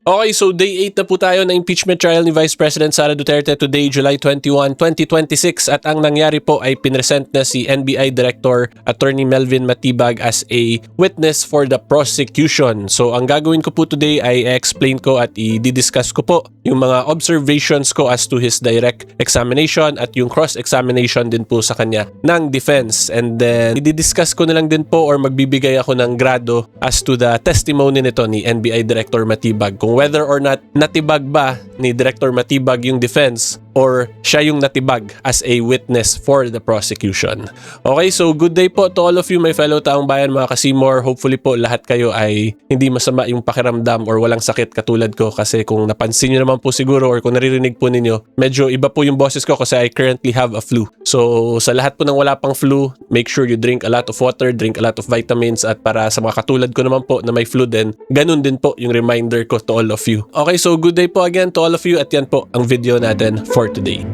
Okay, so day 8 na po tayo ng impeachment trial ni Vice President Sara Duterte today, July 21, 2026 at ang nangyari po ay pinresent na si NBI Director Attorney Melvin Matibag as a witness for the prosecution. So ang gagawin ko po today ay i-explain ko at i-discuss ko po yung mga observations ko as to his direct examination at yung cross-examination din po sa kanya ng defense. And then i-discuss ko na lang din po or magbibigay ako ng grado as to the testimony nito ni NBI Director Matibag. Kung whether or not natibag ba ni Director Matibag yung defense or siya yung natibag as a witness for the prosecution. Okay, so good day po to all of you, my fellow taong bayan, mga kasimor. Hopefully po lahat kayo ay hindi masama yung pakiramdam or walang sakit katulad ko, kasi kung napansin nyo naman po siguro or kung naririnig po ninyo, medyo iba po yung boses ko kasi I currently have a flu. So sa lahat po ng wala pang flu, make sure you drink a lot of water, drink a lot of vitamins, at para sa mga katulad ko naman po na may flu din, ganun din po yung reminder ko to all of you. Okay, so good day po again to all of you at yan po ang video natin for today.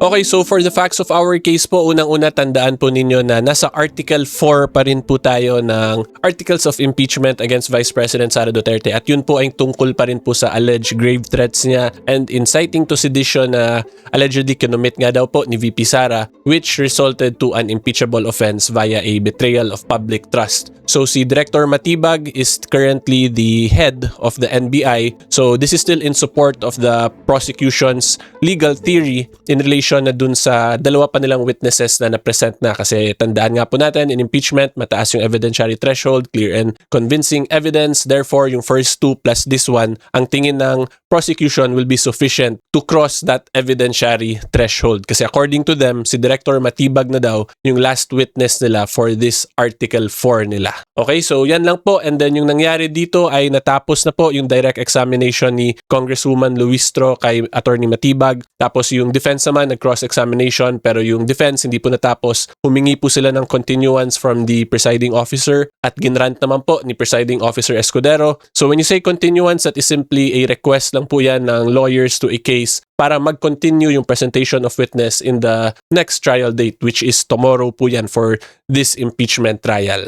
Okay, so for the facts of our case po, unang-una tandaan po ninyo na nasa Article 4 pa rin po tayo ng Articles of Impeachment against Vice President Sara Duterte, at yun po ay tungkol pa rin po sa alleged grave threats niya and inciting to sedition na allegedly kinumit nga daw po ni VP Sara, which resulted to an impeachable offense via a betrayal of public trust. So si Director Matibag is currently the head of the NBI, so this is still in support of the prosecution's legal theory in relation na dun sa dalawa pa nilang witnesses na na-present na, kasi tandaan nga po natin, in impeachment, mataas yung evidentiary threshold, clear and convincing evidence. Therefore, yung first two plus this one, ang tingin ng prosecution will be sufficient to cross that evidentiary threshold. Kasi according to them, si Director Matibag na daw yung last witness nila for this Article 4 nila. Okay, so yan lang po. And then yung nangyari dito ay natapos na po yung direct examination ni Congresswoman Luistro kay Attorney Matibag. Tapos yung defense naman cross-examination, pero yung defense hindi po natapos. Humingi po sila ng continuance from the presiding officer at ginrant naman po ni presiding officer Escudero. So when you say continuance, that is simply a request lang po yan ng lawyers to a case para mag-continue yung presentation of witness in the next trial date, which is tomorrow po yan for this impeachment trial.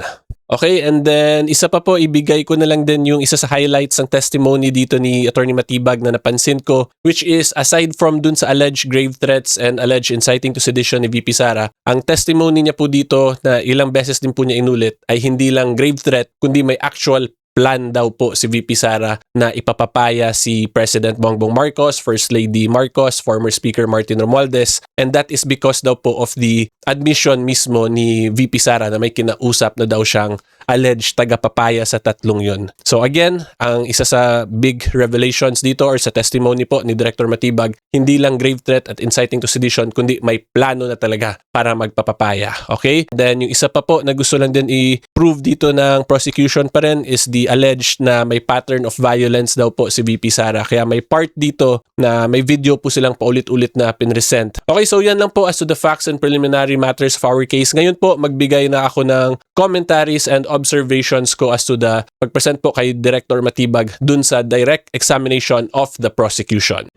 Okay, and then isa pa po, ibigay ko na lang din yung isa sa highlights ng testimony dito ni Attorney Matibag na napansin ko, which is aside from dun sa alleged grave threats and alleged inciting to sedition ni VP Sara, ang testimony niya po dito na ilang beses din po niya inulit ay hindi lang grave threat, kundi may actual plan daw po si VP Sara na ipapapaya si President Bongbong Marcos, First Lady Marcos, former Speaker Martin Romualdez, and that is because daw po of the admission mismo ni VP Sara na may kinausap na daw siyang alleged tagapapaya sa tatlong yun. So again, ang isa sa big revelations dito or sa testimony po ni Director Matibag, hindi lang grave threat at inciting to sedition, kundi may plano na talaga para magpapapaya. Okay? Then yung isa pa po na gusto lang din i-prove dito ng prosecution pa rin is the alleged na may pattern of violence daw po si VP Sara. Kaya may part dito na may video po silang paulit-ulit na pinresent. Okay, so yan lang po as to the facts and preliminary matters of our case. Ngayon po, magbigay na ako ng commentaries and observations ko as to the pag-present po kay Director Matibag dun sa direct examination of the prosecution.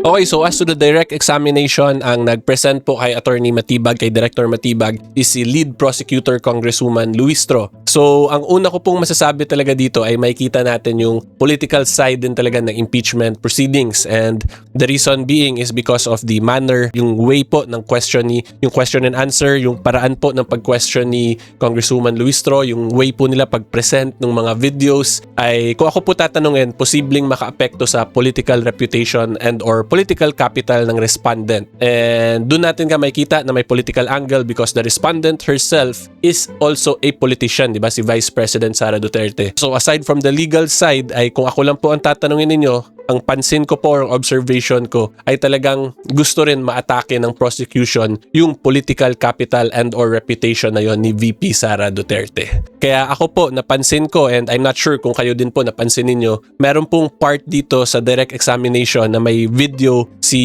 Okay, so as to the direct examination, ang nag-present po kay Attorney Matibag, kay Director Matibag, is si Lead Prosecutor Congresswoman Luistro. So, ang una ko pong masasabi talaga dito ay makikita natin yung political side din talaga ng impeachment proceedings, and the reason being is because of the manner, yung way po ng question yung question and answer, yung paraan po ng pag-question ni Congresswoman Luistro, yung way po nila pag-present ng mga videos ay, kung ako po tatanungin, posibleng maka-apekto sa political reputation and or political capital ng respondent. And doon natin ka makikita na may political angle because the respondent herself is also a politician, di ba? Si Vice President Sara Duterte. So aside from the legal side, ay kung ako lang po ang tatanungin ninyo, ang pansin ko po, ang observation ko, ay talagang gusto rin maatake ng prosecution yung political capital and or reputation na yon ni VP Sara Duterte. Kaya ako po, napansin ko, and I'm not sure kung kayo din po napansin ninyo, meron pong part dito sa direct examination na may video si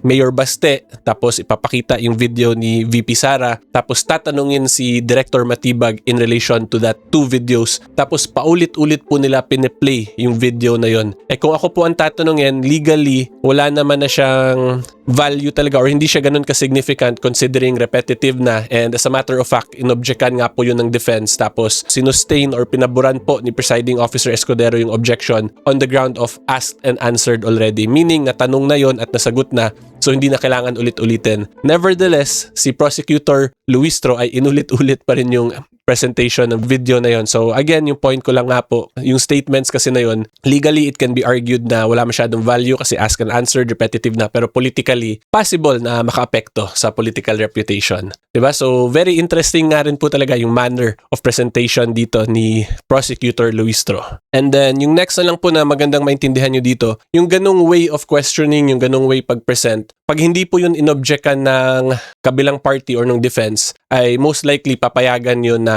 Mayor Baste, tapos ipapakita yung video ni VP Sara, tapos tatanungin si Director Matibag in relation to that two videos, tapos paulit-ulit po nila piniplay yung video na yon. Eh kung ako po ang tatanungin, legally, wala naman na siyang value talaga or hindi siya ganun ka-significant considering repetitive na, and as a matter of fact, inobjectan nga po yun ng defense tapos sinustain or pinaburan po ni Presiding Officer Escudero yung objection on the ground of asked and answered already. Meaning, natanong na yon at nasagot na, so hindi na kailangan ulit-ulitin. Nevertheless, si Prosecutor Luistro ay inulit-ulit pa rin yung presentation ng video na yon. So again, yung point ko lang nga po, yung statements kasi na yon, legally it can be argued na wala masyadong value kasi ask and answered, repetitive na, pero politically, possible na makaapekto sa political reputation. Diba? So very interesting nga rin po talaga yung manner of presentation dito ni Prosecutor Luistro. And then yung next na lang po na magandang maintindihan nyo dito, yung ganong way of questioning, yung ganong way pag-present, pag hindi po yun inobjectan ng kabilang party or ng defense, ay most likely papayagan yun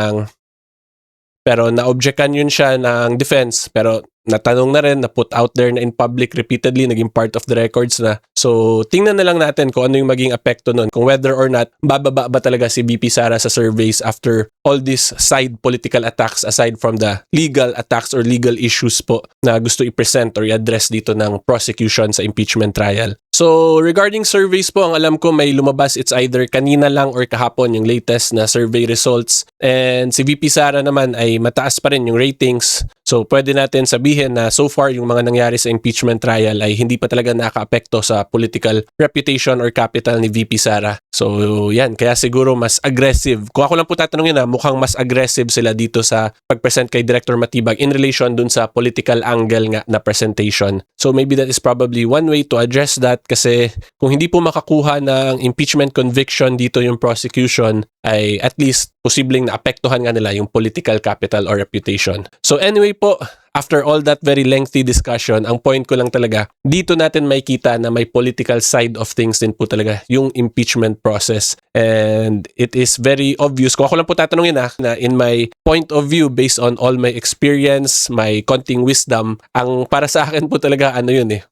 pero na-objectan yun siya ng defense, pero natanong na rin, na-put out there na in public repeatedly, naging part of the records na. So, tingnan na lang natin kung ano yung maging apekto nun. Kung whether or not, bababa ba talaga si VP Sara sa surveys after all these side political attacks aside from the legal attacks or legal issues po na gusto i-present or i-address dito ng prosecution sa impeachment trial. So, regarding surveys po, ang alam ko may lumabas, it's either kanina lang or kahapon yung latest na survey results. And si VP Sara naman ay mataas pa rin yung ratings. So, pwede natin sabihin na so far yung mga nangyari sa impeachment trial ay hindi pa talaga nakaapekto sa political reputation or capital ni VP Sara. So, yan. Kaya siguro mas aggressive. Kung ako lang po tatanungin na, mukhang mas aggressive sila dito sa pag-present kay Director Matibag in relation dun sa political angle nga na presentation. So, maybe that is probably one way to address that kasi kung hindi po makakuha ng impeachment conviction dito yung prosecution, ay at least posibleng naapektuhan nga nila yung political capital or reputation. So anyway po, after all that very lengthy discussion, ang point ko lang talaga, dito natin makikita na may political side of things din po talaga yung impeachment process. And it is very obvious. Kung ako lang po tatanungin na in my point of view, based on all my experience, my konting wisdom, ang para sa akin po talaga,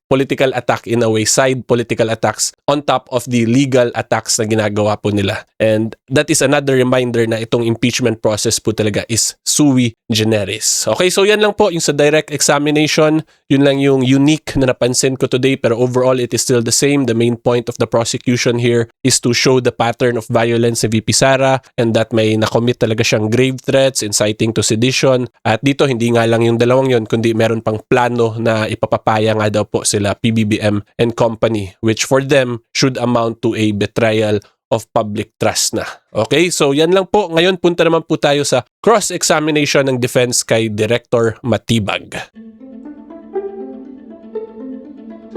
political attack in a way, side political attacks on top of the legal attacks na ginagawa po nila. And that is another reminder na itong impeachment process po talaga is sui generis. Okay, so yan lang po yung sa direct examination. Yun lang yung unique na napansin ko today, pero overall it is still the same. The main point of the prosecution here is to show the pattern of violence sa VP Sara and that may nakomit talaga siyang grave threats, inciting to sedition. At dito hindi nga lang yung dalawang yun, kundi meron pang plano na ipapapaya nga daw po sila PBBM and company, which for them should amount to a betrayal of public trust na. Okay, so yan lang po. Ngayon punta naman po tayo sa cross-examination ng defense kay Director Matibag.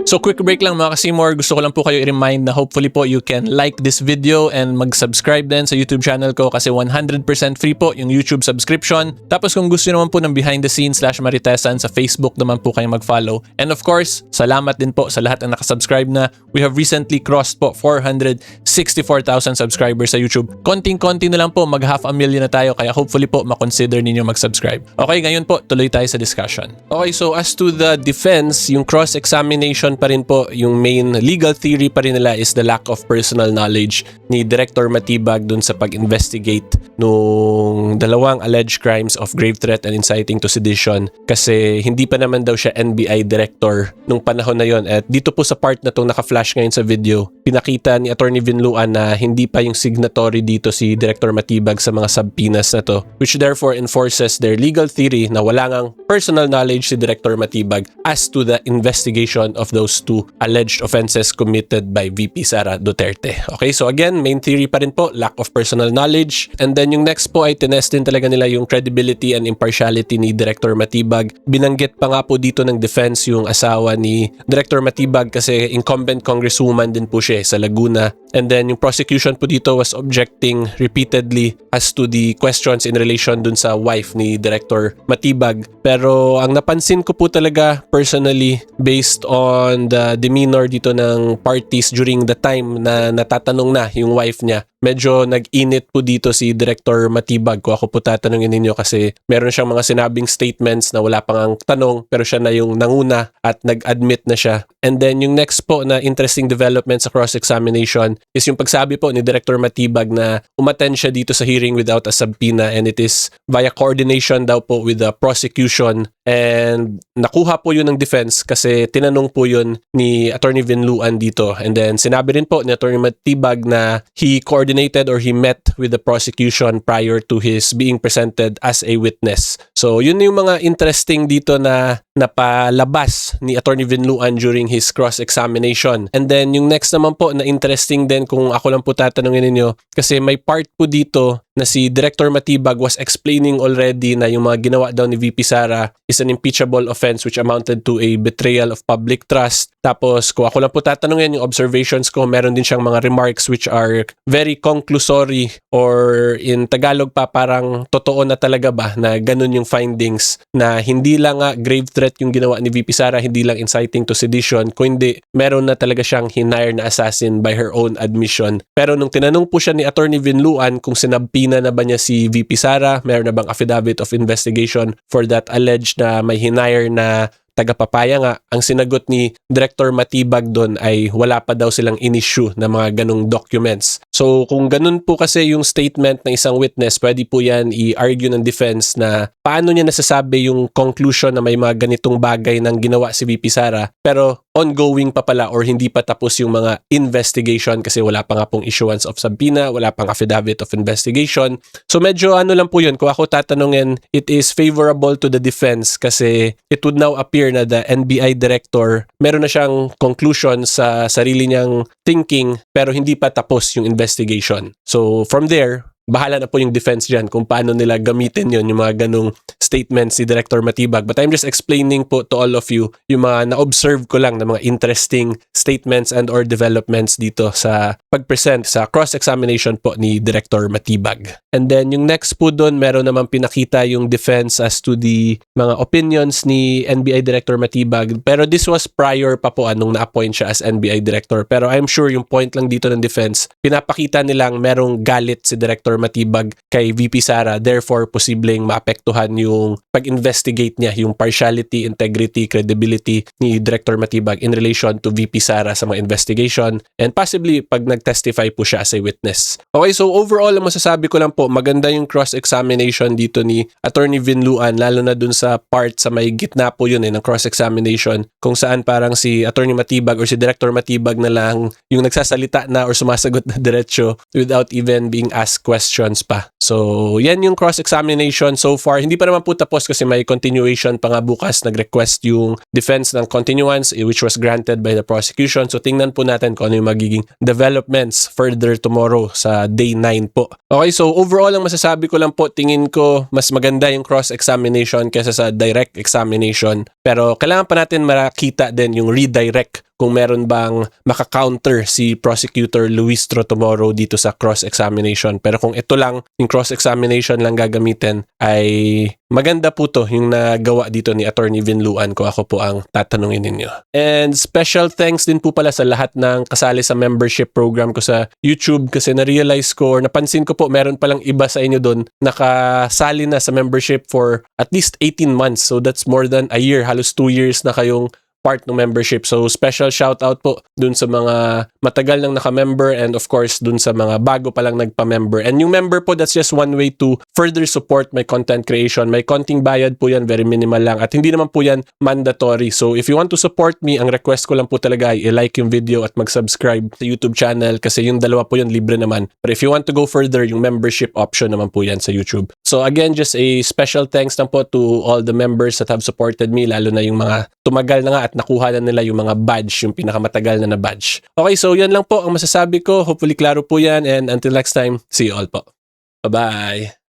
So quick break lang mga ka-Seymour, gusto ko lang po kayo i-remind na hopefully po you can like this video and mag-subscribe din sa YouTube channel ko kasi 100% free po yung YouTube subscription. Tapos kung gusto naman po ng behind the scenes /Maritesan sa Facebook naman po kayo mag-follow. And of course, salamat din po sa lahat na nakasubscribe na. We have recently crossed po 464,000 subscribers sa YouTube. Konting-konti na lang po, mag 500,000 na tayo kaya hopefully po makonsider ninyo mag-subscribe. Okay, ngayon po, tuloy tayo sa discussion. Okay, so as to the defense, yung cross-examination pa rin po, yung main legal theory pa rin nila is the lack of personal knowledge ni Director Matibag dun sa pag-investigate nung dalawang alleged crimes of grave threat and inciting to sedition kasi hindi pa naman daw siya NBI director nung panahon na yon. At dito po sa part na itong naka-flash ngayon sa video, pinakita ni Attorney Vinluan na hindi pa yung signatory dito si Director Matibag sa mga subpoenas na to, which therefore enforces their legal theory na wala ngang personal knowledge si Director Matibag as to the investigation of those two alleged offenses committed by VP Sara Duterte. Okay, so again, main theory pa rin po, lack of personal knowledge. And then yung next po ay tinest din talaga nila yung credibility and impartiality ni Director Matibag. Binanggit pa nga po dito ng defense yung asawa ni Director Matibag kasi incumbent congresswoman din po siya sa Laguna. And then yung prosecution po dito was objecting repeatedly as to the questions in relation dun sa wife ni Director Matibag. Pero ang napansin ko po talaga personally based on the demeanor dito ng parties during the time na natatanong na yung wife niya, medyo nag-init po dito si Director Matibag kung ako po tatanungin ninyo kasi meron siyang mga sinabing statements na wala pang ang tanong pero siya na yung nanguna at nag-admit na siya. And then yung next po na interesting development sa cross-examination is yung pagsabi po ni Director Matibag na umattend siya dito sa hearing without a subpoena and it is via coordination daw po with the prosecution. And nakuha po yun ng defense kasi tinanong po yun ni Attorney Vinluan dito. And then sinabi rin po ni Attorney Matibag na he coordinated or he met with the prosecution prior to his being presented as a witness. So yun yung mga interesting dito na napalabas ni Attorney Vinluan during his cross-examination. And then yung next naman po na interesting din kung ako lang po tatanungin ninyo kasi may part po dito na si Director Matibag was explaining already na yung mga ginawa daw ni VP Sara is an impeachable offense which amounted to a betrayal of public trust. Tapos kung ako lang po tatanungin yung observations ko, meron din siyang mga remarks which are very conclusory or in Tagalog pa parang totoo na talaga ba na ganun yung findings na hindi lang nga grave threat yung ginawa ni VP Sara, hindi lang inciting to sedition, kundi meron na talaga siyang hinire na assassin by her own admission. Pero nung tinanong po siya ni Attorney Vinluan kung sinabpina na ba niya si VP Sara, meron na bang affidavit of investigation for that alleged na may hinire na tagapapaya nga, ang sinagot ni Director Matibag doon ay wala pa daw silang in-issue na mga ganong documents. So kung ganun po kasi yung statement ng isang witness, pwede po yan i-argue ng defense na paano niya nasasabi yung conclusion na may mga ganitong bagay nang ginawa si VP Sara pero ongoing pa pala or hindi pa tapos yung mga investigation kasi wala pa nga pong issuance of subpoena, wala pang affidavit of investigation. So medyo ano lang po yun, kung ako tatanungin, it is favorable to the defense kasi it would now appear na the NBI director, meron na siyang conclusion sa sarili niyang thinking pero hindi pa tapos yung investigation. So from there, bahala na po yung defense dyan kung paano nila gamitin yon yung mga ganong statements si Director Matibag. But I'm just explaining po to all of you yung mga na-observe ko lang na mga interesting statements and or developments dito sa pag-present sa cross-examination po ni Director Matibag. And then yung next po doon, meron naman pinakita yung defense as to the mga opinions ni NBI Director Matibag. Pero this was prior pa po nung na-appoint siya as NBI Director. Pero I'm sure yung point lang dito ng defense, pinapakita nilang merong galit si Director Matibag kay VP Sara, therefore posibleng maapektuhan yung pag-investigate niya, yung partiality, integrity, credibility ni Director Matibag in relation to VP Sara sa mga investigation and possibly pag nag-testify po siya as a witness. Okay, so overall ang masasabi ko lang po, maganda yung cross-examination dito ni Attorney Vinluan, lalo na dun sa part sa may gitna po yun ng cross-examination kung saan parang si Attorney Matibag or si Director Matibag na lang yung nagsasalita na or sumasagot na diretsyo without even being asked questions pa. So, yan yung cross-examination so far. Hindi pa naman po tapos kasi may continuation pa nga bukas. Nag-request yung defense ng continuance which was granted by the prosecution. So, tingnan po natin kung ano yung magiging developments further tomorrow sa day 9 po. Okay, so overall ang masasabi ko lang po, tingin ko mas maganda yung cross-examination kaysa sa direct examination. Pero kailangan pa natin makita din yung redirect kung meron bang maka-counter si Prosecutor Luis Tro tomorrow dito sa cross-examination. Pero kung ito lang, yung cross-examination lang gagamitin, ay maganda po to yung nagawa dito ni Attorney Vinluan kung ako po ang tatanungin ninyo. And special thanks din po pala sa lahat ng kasali sa membership program ko sa YouTube kasi na-realize ko or napansin ko po meron palang iba sa inyo doon nakasali na sa membership for at least 18 months. So that's more than a year. Halos 2 years na kayong part ng membership. So special shout out po dun sa mga matagal nang naka-member and of course dun sa mga bago pa lang nagpa-member. And yung member po, that's just one way to further support my content creation. May konting bayad po yan, very minimal lang at hindi naman po yan mandatory. So if you want to support me, ang request ko lang po talaga ay i-like yung video at mag-subscribe sa YouTube channel kasi yung dalawa po yun libre naman. But if you want to go further, yung membership option naman po yan sa YouTube. So again, just a special thanks lang po to all the members that have supported me, lalo na yung mga tumagal na nga at nakuha na nila yung mga badge, yung pinakamatagal na badge. Okay, so yan lang po ang masasabi ko. Hopefully klaro po yan and until next time, see you all po. Bye-bye!